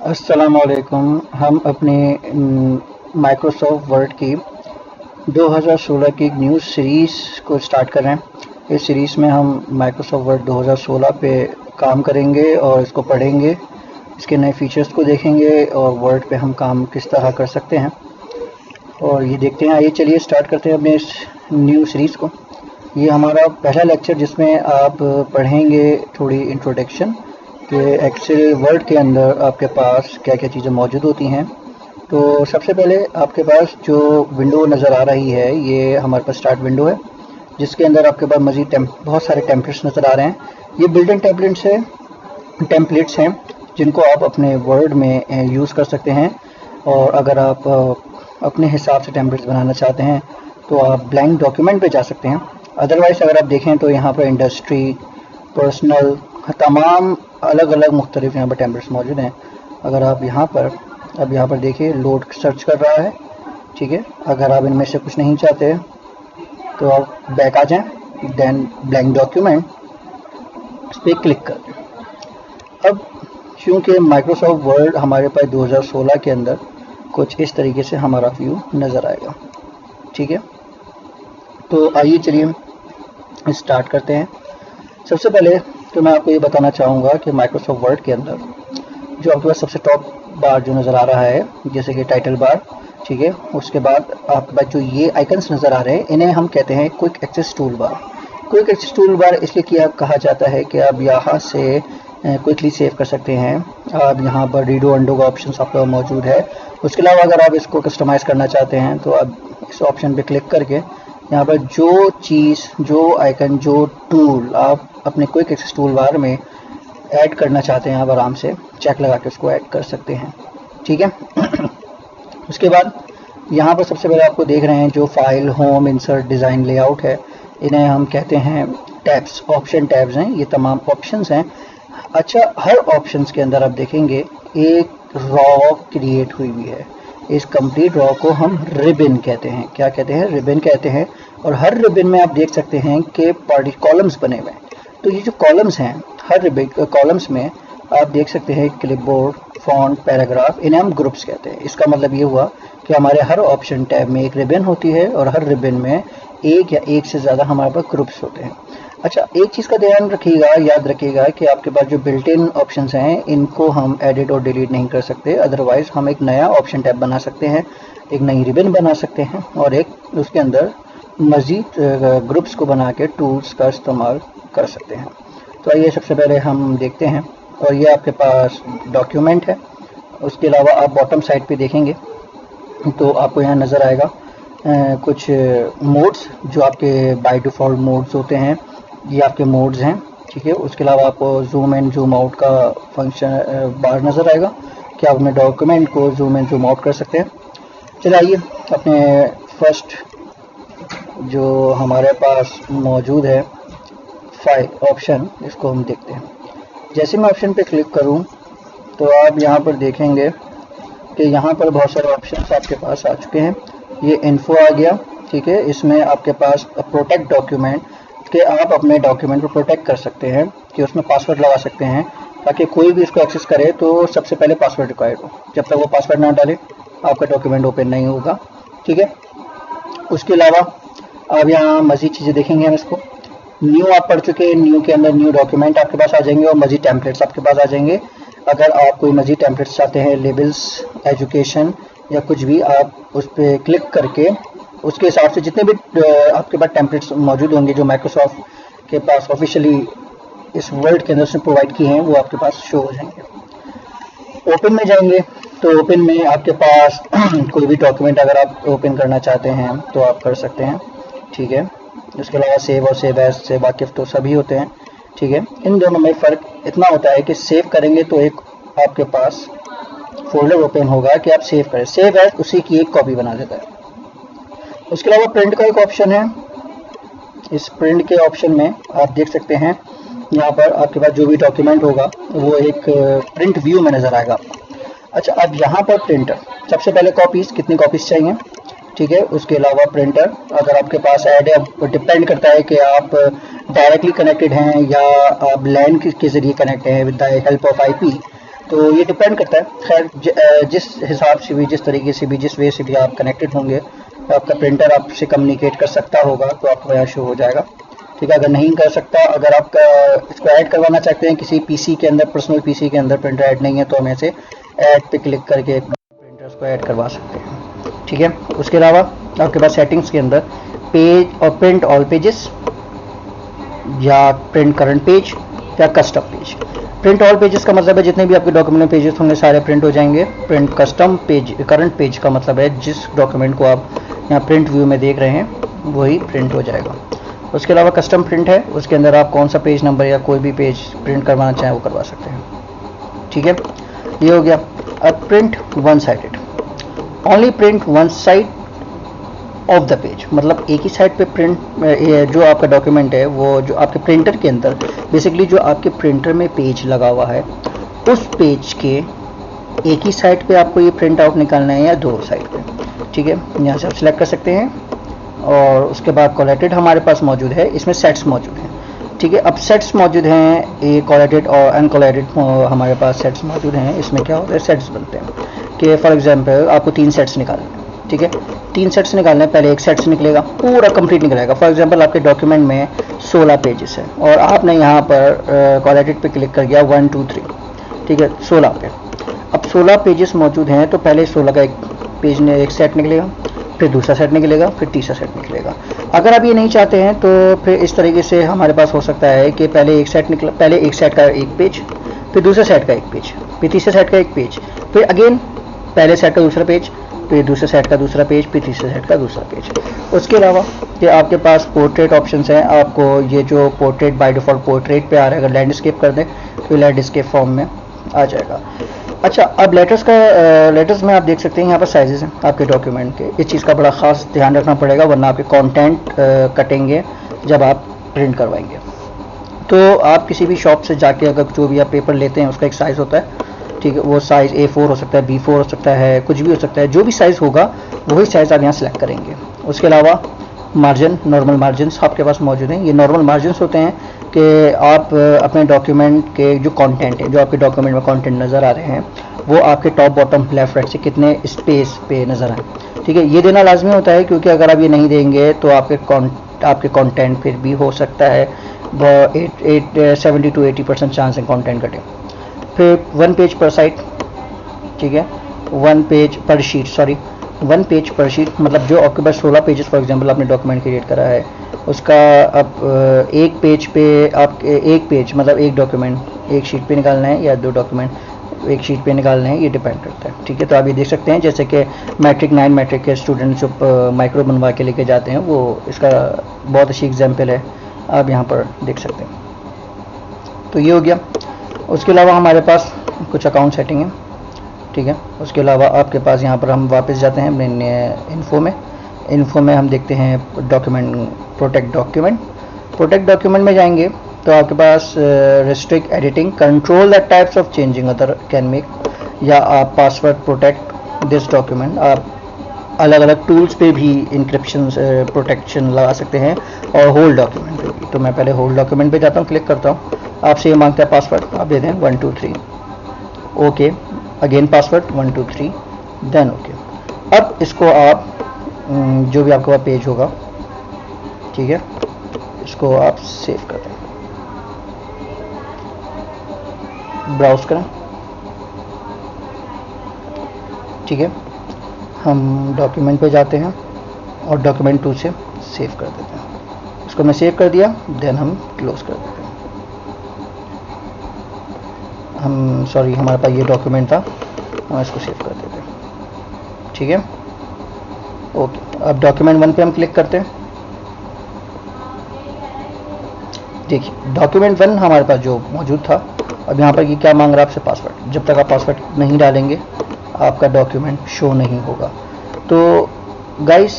अस्सलामुअलैकुम। हम अपने माइक्रोसॉफ्ट वर्ड की 2016 की एक न्यू सीरीज़ को स्टार्ट कर रहे हैं। इस सीरीज़ में हम माइक्रोसॉफ्ट वर्ड 2016 पे काम करेंगे और इसको पढ़ेंगे, इसके नए फीचर्स को देखेंगे और वर्ड पे हम काम किस तरह कर सकते हैं और ये देखते हैं। आइए चलिए स्टार्ट करते हैं अपने इस न्यू सीरीज़ को। ये हमारा पहला लेक्चर जिसमें आप पढ़ेंगे थोड़ी इंट्रोडक्शन कि एक्सेल वर्ड के अंदर आपके पास क्या क्या चीज़ें मौजूद होती हैं। तो सबसे पहले आपके पास जो विंडो नज़र आ रही है ये हमारे पास स्टार्ट विंडो है, जिसके अंदर आपके पास मज़ीद बहुत सारे टेम्पलेट्स नज़र आ रहे हैं। ये बिल्ट इन टेम्पलेट्स हैं जिनको आप अपने वर्ड में यूज़ कर सकते हैं। और अगर आप अपने हिसाब से टेम्पलेट्स बनाना चाहते हैं तो आप ब्लैंक डॉक्यूमेंट पे जा सकते हैं। अदरवाइज़ अगर आप देखें तो यहाँ पर इंडस्ट्री, पर्सनल, तमाम अलग अलग मुख्तलिफ यहाँ पर टेम्पलेट्स मौजूद हैं। अगर आप यहाँ पर देखिए लोड सर्च कर रहा है, ठीक है। अगर आप इनमें से कुछ नहीं चाहते तो आप बैक आ जाएं, देन ब्लैंक डॉक्यूमेंट इस पर क्लिक कर दें। अब क्योंकि माइक्रोसॉफ्ट वर्ड हमारे पास 2016 के अंदर कुछ इस तरीके से हमारा व्यू नज़र आएगा, ठीक है। तो आइए चलिए स्टार्ट करते हैं। सबसे पहले तो मैं आपको ये बताना चाहूँगा कि माइक्रोसॉफ्ट वर्ड के अंदर जो आपके पास सबसे टॉप बार जो नज़र आ रहा है, जैसे कि टाइटल बार, ठीक है। उसके बाद आपके पास जो ये आइकन्स नज़र आ रहे हैं इन्हें हम कहते हैं quick access toolbar. Quick access toolbar इसलिए कहा जाता है कि आप यहाँ से क्विकली सेव कर सकते हैं। आप यहाँ पर रीडो अंडो का ऑप्शन आपका मौजूद है। उसके अलावा अगर आप इसको कस्टमाइज़ करना चाहते हैं तो आप इस ऑप्शन पे क्लिक करके यहाँ पर जो चीज़, जो आइकन, जो टूल आप अपने क्विक एक्सेस टूल बार में ऐड करना चाहते हैं आप आराम से चेक लगा के उसको ऐड कर सकते हैं, ठीक है। उसके बाद यहाँ पर सबसे पहले आपको देख रहे हैं जो file, home, insert, design, layout है, इन्हें हम कहते हैं टैब्स, ऑप्शन टैब्स हैं। ये तमाम ऑप्शंस हैं। अच्छा, हर ऑप्शंस के अंदर आप देखेंगे एक रॉ क्रिएट हुई हुई है। इस कंप्लीट रॉ को हम रिबन कहते हैं। क्या कहते हैं? रिबन कहते हैं। और हर रिबन में आप देख सकते हैं कि कॉलम्स बने हुए हैं। तो ये जो कॉलम्स हैं, हर रिबन कॉलम्स में आप देख सकते हैं क्लिपबोर्ड, फॉन्ट, पैराग्राफ, इन्हें हम ग्रुप्स कहते हैं। इसका मतलब ये हुआ कि हमारे हर ऑप्शन टैब में एक रिबन होती है और हर रिबन में एक या एक से ज़्यादा हमारे पास ग्रुप्स होते हैं। अच्छा, एक चीज़ का ध्यान रखिएगा, याद रखिएगा कि आपके पास जो बिल्ट इन ऑप्शंस हैं इनको हम एडिट और डिलीट नहीं कर सकते। अदरवाइज़ हम एक नया ऑप्शन टैब बना सकते हैं, एक नई रिबन बना सकते हैं और एक उसके अंदर मज़ीद ग्रुप्स को बना के टूल्स का इस्तेमाल कर सकते हैं। तो आइए सबसे पहले हम देखते हैं। और ये आपके पास डॉक्यूमेंट है। उसके अलावा आप बॉटम साइड पे देखेंगे तो आपको यहाँ नज़र आएगा कुछ मोड्स जो आपके बाय डिफ़ॉल्ट मोड्स होते हैं। ये आपके मोड्स हैं, ठीक है। उसके अलावा आपको जूम इन जूम आउट का फंक्शन बार नज़र आएगा कि आप अपने डॉक्यूमेंट को जूम इन जूम आउट कर सकते हैं। चलिए आइए अपने फर्स्ट जो हमारे पास मौजूद है फाइल ऑप्शन, इसको हम देखते हैं। जैसे मैं ऑप्शन पे क्लिक करूं तो आप यहां पर देखेंगे कि यहां पर बहुत सारे ऑप्शंस आपके पास आ चुके हैं। ये इन्फो आ गया, ठीक है। इसमें आपके पास प्रोटेक्ट डॉक्यूमेंट के आप अपने डॉक्यूमेंट को प्रोटेक्ट कर सकते हैं कि उसमें पासवर्ड लगा सकते हैं ताकि कोई भी इसको एक्सेस करे तो सबसे पहले पासवर्ड रिक्वायर्ड हो। जब तक वो पासवर्ड ना डाले आपका डॉक्यूमेंट ओपन नहीं होगा, ठीक है। उसके अलावा आप यहाँ मज़ीद चीज़ें देखेंगे। हम इसको न्यू आप पढ़ चुके हैं। न्यू के अंदर न्यू डॉक्यूमेंट आपके पास आ जाएंगे और मज़ीद टेम्पलेट्स आपके पास आ जाएंगे। अगर आप कोई मज़ीद टेम्पलेट्स चाहते हैं, लेबल्स, एजुकेशन या कुछ भी, आप उस पर क्लिक करके उसके हिसाब से जितने भी आपके पास टेम्पलेट्स मौजूद होंगे जो माइक्रोसॉफ्ट के पास ऑफिशियली इस वर्ड के अंदर से प्रोवाइड किए हैं वो आपके पास शो हो जाएंगे। ओपन में जाएंगे तो ओपन में आपके पास कोई भी डॉक्यूमेंट अगर आप ओपन करना चाहते हैं तो आप कर सकते हैं, ठीक है। उसके अलावा सेव और सेव एज से वाकिफ तो सभी होते हैं, ठीक है। इन दोनों में फ़र्क इतना होता है कि सेव करेंगे तो एक आपके पास फोल्डर ओपन होगा कि आप सेव करें, सेव एज उसी की एक कॉपी बना देता है। उसके अलावा प्रिंट का एक ऑप्शन है। इस प्रिंट के ऑप्शन में आप देख सकते हैं यहाँ पर आपके पास जो भी डॉक्यूमेंट होगा वो एक प्रिंट व्यू में नज़र आएगा। अच्छा, अब यहाँ पर प्रिंटर, सबसे पहले कॉपीज़, कितनी कॉपीज़ चाहिए, ठीक है। उसके अलावा प्रिंटर अगर आपके पास ऐड है, डिपेंड करता है कि आप डायरेक्टली कनेक्टेड हैं या आप लैन के ज़रिए कनेक्ट हैं with the help of IP. तो ये डिपेंड करता है। खैर जिस हिसाब से भी, जिस तरीके से भी, जिस वे से भी आप कनेक्टेड होंगे, तो आपका प्रिंटर आपसे कम्युनिकेट कर सकता होगा तो आपका यहाँ शो हो जाएगा। ठीक है, अगर नहीं कर सकता, अगर आप इसको ऐड करवाना चाहते हैं किसी पीसी के अंदर, पर्सनल पीसी के अंदर प्रिंटर ऐड नहीं है, तो हम ऐसे ऐड पे क्लिक करके प्रिंटर्स को ऐड करवा सकते हैं। ठीक है, उसके अलावा आपके पास सेटिंग्स के अंदर पेज और प्रिंट ऑल पेजेस, या प्रिंट करंट पेज, या custom page. Print all pages का मतलब है जितने भी आपके डॉक्यूमेंट में पेजेस होंगे सारे प्रिंट हो जाएंगे। Print custom page, current page का मतलब है जिस डॉक्यूमेंट को आप यहाँ प्रिंट व्यू में देख रहे हैं वही प्रिंट हो जाएगा। उसके अलावा कस्टम प्रिंट है, उसके अंदर आप कौन सा पेज नंबर या कोई भी पेज प्रिंट करवाना चाहें वो करवा सकते हैं। ठीक है, ये हो गया। अब print one sided, only print one side of the page, मतलब एक ही साइड पे प्रिंट, जो आपका डॉक्यूमेंट है वो जो आपके प्रिंटर के अंदर, बेसिकली जो आपके प्रिंटर में पेज लगा हुआ है उस पेज के एक ही साइड पे आपको ये प्रिंट आउट निकालना है या दो साइड पे। ठीक है, यहाँ से आप सिलेक्ट कर सकते हैं। और उसके बाद कोलेटेड हमारे पास मौजूद है, इसमें सेट्स मौजूद हैं। ठीक है, अब सेट्स मौजूद हैं, ये कोलेटेड और अनकोलेटेड हमारे पास सेट्स मौजूद हैं। इसमें क्या होता है, सेट्स बनते हैं कि फॉर एग्जांपल आपको 3 सेट्स निकालने हैं। ठीक है, 3 सेट्स निकालने हैं, पहले एक सेट से निकलेगा, पूरा कंप्लीट निकलेगा। फॉर एग्जांपल आपके डॉक्यूमेंट में 16 पेजेस है और आपने यहाँ पर कोलेटेड पे क्लिक कर दिया 1 2 3। ठीक है, 16 पे, अब 16 पेजेस मौजूद हैं तो पहले 16 का एक पेज ने एक सेट निकलेगा, फिर दूसरा सेट निकलेगा, फिर तीसरा सेट निकलेगा। अगर आप ये नहीं चाहते हैं तो फिर इस तरीके से हमारे पास हो सकता है कि पहले एक सेट निकला, पहले एक सेट का एक पेज, फिर दूसरे सेट का एक पेज, फिर तीसरे सेट का एक पेज, फिर अगेन पहले सेट का दूसरा पेज, फिर दूसरे सेट का दूसरा पेज, फिर तीसरे सेट का दूसरा पेज। उसके अलावा ये आपके पास पोर्ट्रेट ऑप्शंस हैं। आपको ये जो पोर्ट्रेट बाय डिफ़ॉल्ट पोर्ट्रेट पे आ रहा है, अगर लैंडस्केप कर दें तो लैंडस्केप फॉर्म में आ जाएगा। अच्छा, अब लेटर्स में आप देख सकते हैं यहाँ पर साइजेस हैं आपके डॉक्यूमेंट के। इस चीज़ का बड़ा ख़ास ध्यान रखना पड़ेगा, वरना आपके कंटेंट कटेंगे जब आप प्रिंट करवाएंगे। तो आप किसी भी शॉप से जाके अगर जो भी आप पेपर लेते हैं उसका एक साइज़ होता है। ठीक है, वो साइज़ A4 हो सकता है, B4 हो सकता है, कुछ भी हो सकता है। जो भी साइज़ होगा वही साइज़ आप यहाँ सेलेक्ट करेंगे। उसके अलावा मार्जिन, नॉर्मल मार्जिन्स आपके पास मौजूद हैं। ये नॉर्मल मार्जिन्स होते हैं कि आप अपने डॉक्यूमेंट के जो कंटेंट है, जो आपके डॉक्यूमेंट में कंटेंट नज़र आ रहे हैं, वो आपके टॉप बॉटम लेफ्ट राइट से कितने स्पेस पे नज़र आए। ठीक है, ये देना लाजमी होता है क्योंकि अगर आप ये नहीं देंगे तो आपके कंटेंट फिर भी हो सकता है 70 to 80% चांस है कंटेंट कटे। फिर 1 पेज पर साइट, ठीक है, 1 पेज पर शीट, सॉरी 1 पेज पर शीट, मतलब जो आपके पास 16 पेजेस फॉर एग्जांपल आपने डॉक्यूमेंट क्रिएट करा है उसका अब एक पेज पे आप एक पेज मतलब एक डॉक्यूमेंट एक शीट पे निकालना है या 2 डॉक्यूमेंट एक शीट पे निकालना है, ये डिपेंड करता है। ठीक है, तो आप ये देख सकते हैं जैसे कि मैट्रिक 9 मैट्रिक के स्टूडेंट्स जो माइक्रो बनवा के लेके जाते हैं, वो इसका बहुत अच्छी एग्जाम्पल है, आप यहाँ पर देख सकते हैं। तो ये हो गया। उसके अलावा हमारे पास कुछ अकाउंट सेटिंग है। ठीक है, उसके अलावा आपके पास यहाँ पर हम वापस जाते हैं अपने इन्फो में हम देखते हैं डॉक्यूमेंट प्रोटेक्ट डॉक्यूमेंट में जाएंगे तो आपके पास restrict editing, control the types of changing other can make, या आप पासवर्ड प्रोटेक्ट दिस डॉक्यूमेंट, आप अलग अलग टूल्स पे भी इंक्रिप्शन प्रोटेक्शन लगा सकते हैं और होल्ड डॉक्यूमेंट पे भी। तो मैं पहले होल्ड डॉक्यूमेंट पे जाता हूँ, क्लिक करता हूँ, आपसे ये मांगता है पासवर्ड, आप दे दें 1 2 3, okay, again password 1 2 3, then okay. अब इसको आप जो भी आपके पास पेज होगा, ठीक है, इसको आप सेव कर दें, ब्राउज करें। ठीक है, हम डॉक्यूमेंट पे जाते हैं और डॉक्यूमेंट 2 से सेव कर देते हैं। इसको मैं सेव कर दिया, देन हम क्लोज कर देते हैं। हम सॉरी हमारे पास ये डॉक्यूमेंट था, हम इसको सेव कर देते हैं। ठीक है, ओके। अब डॉक्यूमेंट 1 पे हम क्लिक करते हैं। देखिए डॉक्यूमेंट 1 हमारे पास जो मौजूद था, अब यहाँ पर ये क्या मांग रहा है आपसे, पासवर्ड। जब तक आप पासवर्ड नहीं डालेंगे आपका डॉक्यूमेंट शो नहीं होगा। तो गाइस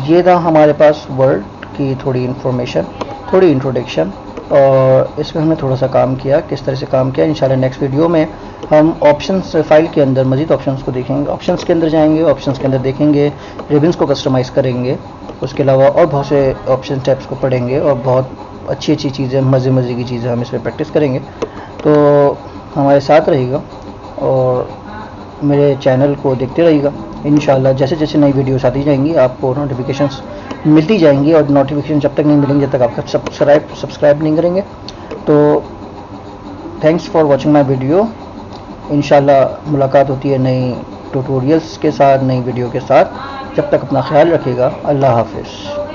ये था हमारे पास वर्ड की थोड़ी इन्फॉर्मेशन, थोड़ी इंट्रोडक्शन, और इसमें हमने थोड़ा सा काम किया, किस तरह से काम किया। इंशाल्लाह नेक्स्ट वीडियो में हम ऑप्शंस फाइल के अंदर मज़ीद ऑप्शंस को देखेंगे, ऑप्शंस के अंदर जाएंगे, ऑप्शंस के अंदर देखेंगे, रिबन्स को कस्टमाइज़ करेंगे, उसके अलावा और बहुत से ऑप्शन स्टेप्स को पढ़ेंगे और बहुत अच्छी अच्छी चीज़ें, मज़े की चीज़ें हम इसमें प्रैक्टिस करेंगे। तो हमारे साथ रहिएगा। और मेरे चैनल को देखते रहिएगा। इंशाल्लाह जैसे जैसे नई वीडियोस आती जाएंगी आपको नोटिफिकेशंस मिलती जाएंगी, और नोटिफिकेशन जब तक नहीं मिलेंगे, जब तक आप सब्सक्राइब नहीं करेंगे। तो thanks for watching my video. इंशाल्लाह मुलाकात होती है नई ट्यूटोरियल्स के साथ, नई वीडियो के साथ। जब तक अपना ख्याल रखिएगा। अल्लाह हाफिज़।